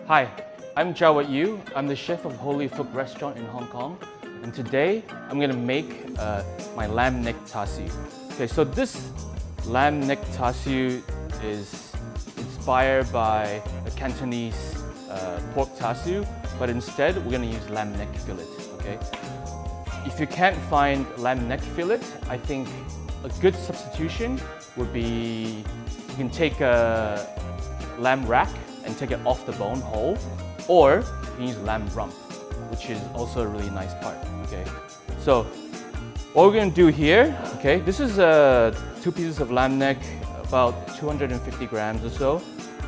Hi, I'm Jowett Yu. I'm the chef of Yu Ho Lee Fook restaurant in Hong Kong. And today, I'm gonna make my lamb neck char siu. Okay, so this lamb neck char siu is inspired by the Cantonese pork char siu, but instead, we're gonna use lamb neck fillet, okay? If you can't find lamb neck fillet, I think a good substitution would be you can take a lamb rack and take it off the bone whole, or you can use lamb rump, which is also a really nice part, okay? So what we're gonna do here, okay, this is 2 pieces of lamb neck, about 250 grams or so,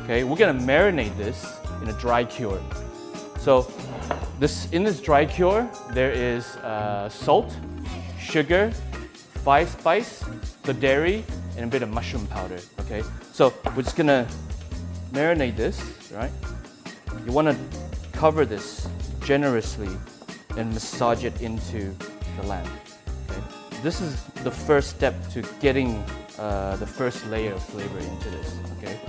okay? We're gonna marinate this in a dry cure. So in this dry cure, there is salt, sugar, 5 spice, the dairy, and a bit of mushroom powder, okay? So we're just gonna marinate this, right? You wanna cover this generously and massage it into the lamb, okay? This is the first step to getting the first layer of flavor into this, okay?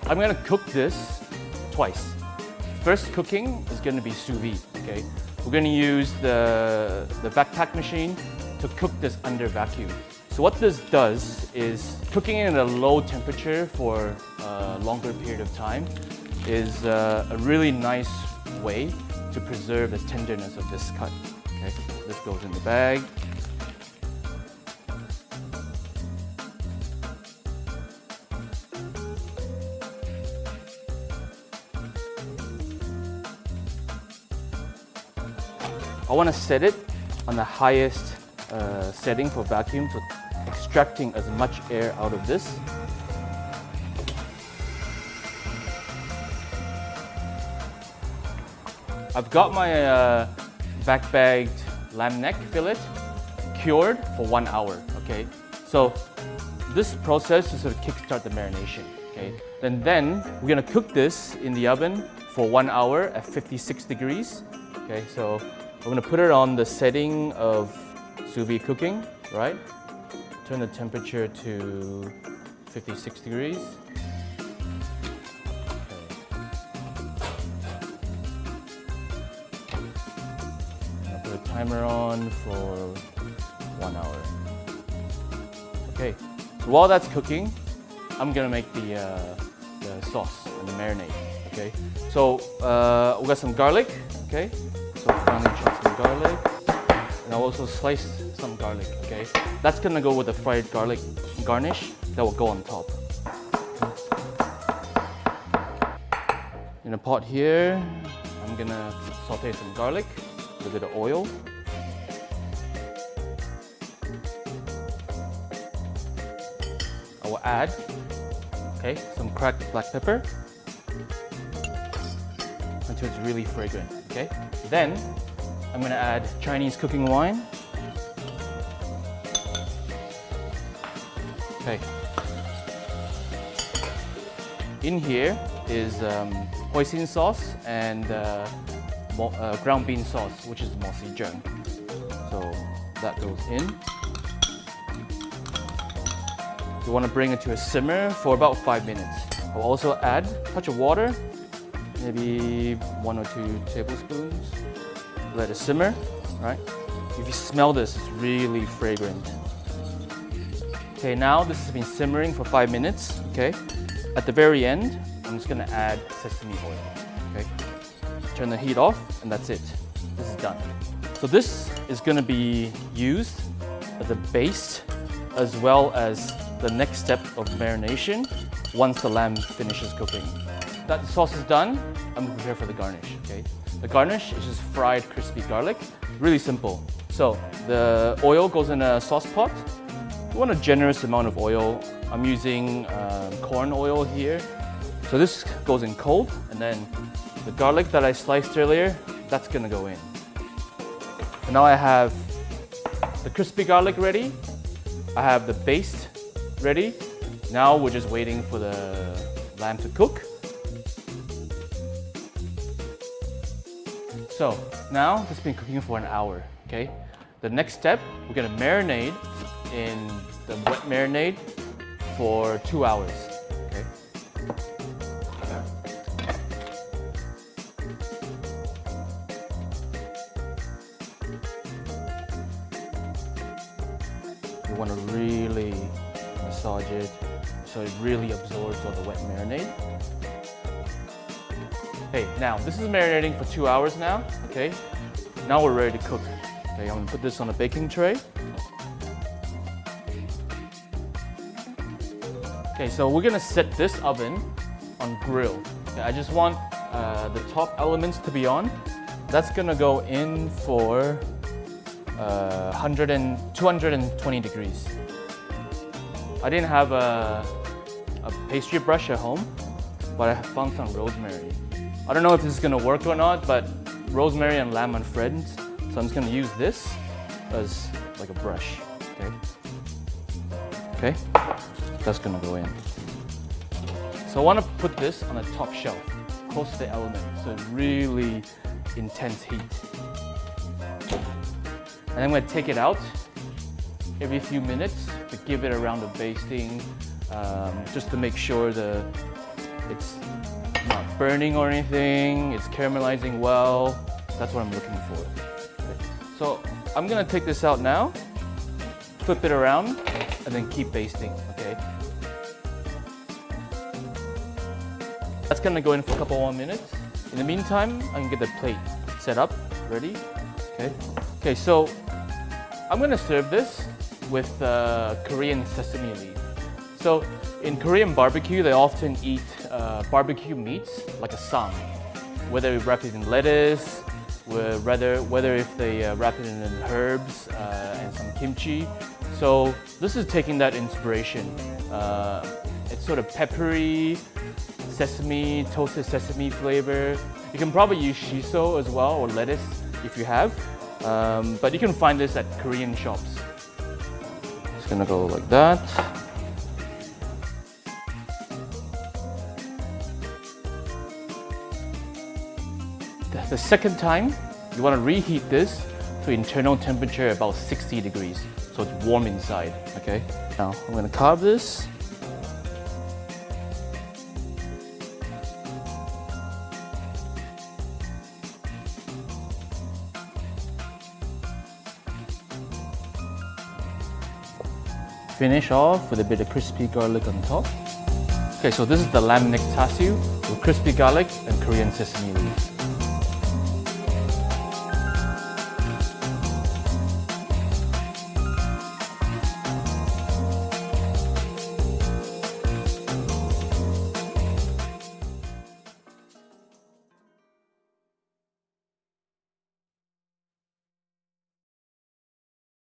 I'm gonna cook this twice. First cooking is gonna be sous vide, okay? We're gonna use the backpack machine to cook this under vacuum. So what this does is cooking it at a low temperature for a longer period of time is a really nice way to preserve the tenderness of this cut, okay? This goes in the bag. I want to set it on the highest setting for vacuum, so extracting as much air out of this. I've got my back-bagged lamb neck fillet cured for 1 hour, okay? So this process is to kickstart the marination, okay? Then we're gonna cook this in the oven for 1 hour at 56 degrees, okay? So I'm gonna put it on the setting of sous vide cooking, right? Turn the temperature to 56 degrees. Okay. I'll put a timer on for 1 hour. Okay, so while that's cooking, I'm gonna make the sauce and the marinade, okay? So we got some garlic, okay? So finely chop some garlic, and I'll also slice some garlic, okay? That's gonna go with the fried garlic garnish that will go on top. In a pot here, I'm gonna saute some garlic with a bit of oil. I will add, okay, some cracked black pepper until it's really fragrant, okay? Then I'm gonna add Chinese cooking wine. Okay. In here is hoisin sauce and ground bean sauce, which is mo si zheng. So that goes in. You want to bring it to a simmer for about 5 minutes. I'll also add a touch of water, maybe 1 or 2 tablespoons. Let it simmer, right? If you smell this, it's really fragrant. Okay, now this has been simmering for 5 minutes, okay? At the very end, I'm just gonna add sesame oil, okay? Turn the heat off, and that's it. This is done. So this is gonna be used as a base, as well as the next step of marination once the lamb finishes cooking. That sauce is done, I'm gonna prepare for the garnish, okay? The garnish is just fried crispy garlic, really simple. So the oil goes in a sauce pot. You want a generous amount of oil. I'm using corn oil here. So this goes in cold, and then the garlic that I sliced earlier, that's gonna go in. And now I have the crispy garlic ready. I have the base ready. Now we're just waiting for the lamb to cook. So now this has been cooking for an hour, okay? The next step, we're gonna marinate in the wet marinade for 2 hours, okay? You want to really massage it so it really absorbs all the wet marinade. Okay, now this is marinating for 2 hours now, okay? Now we're ready to cook. Okay, I'm gonna put this on a baking tray. Okay, so we're gonna set this oven on grill. Okay, I just want the top elements to be on. That's gonna go in for 220 degrees. I didn't have a pastry brush at home, but I found some rosemary. I don't know if this is gonna work or not, but rosemary and lamb are friends, so I'm just gonna use this as like a brush. Okay, that's gonna go in. So I want to put this on the top shelf, close to the element, so really intense heat. And I'm going to take it out every few minutes to give it a round of basting, just to make sure it's not burning or anything, it's caramelizing well. That's what I'm looking for. Okay. So I'm going to take this out now, flip it around, and then keep basting, okay? That's gonna go in for a couple more minutes. In the meantime, I can get the plate set up, ready, okay? Okay, so I'm gonna serve this with Korean sesame leaf. So in Korean barbecue, they often eat barbecue meats like a sam, whether we wrap it in lettuce, whether if they wrap it in herbs and some kimchi. So this is taking that inspiration. It's sort of peppery, sesame, toasted sesame flavor. You can probably use shiso as well, or lettuce if you have. But you can find this at Korean shops. It's gonna go like that. The second time, you want to reheat this to internal temperature about 60 degrees. So it's warm inside, okay? Now I'm gonna carve this. Finish off with a bit of crispy garlic on top. Okay, so this is the lamb neck char siu with crispy garlic and Korean sesame leaves.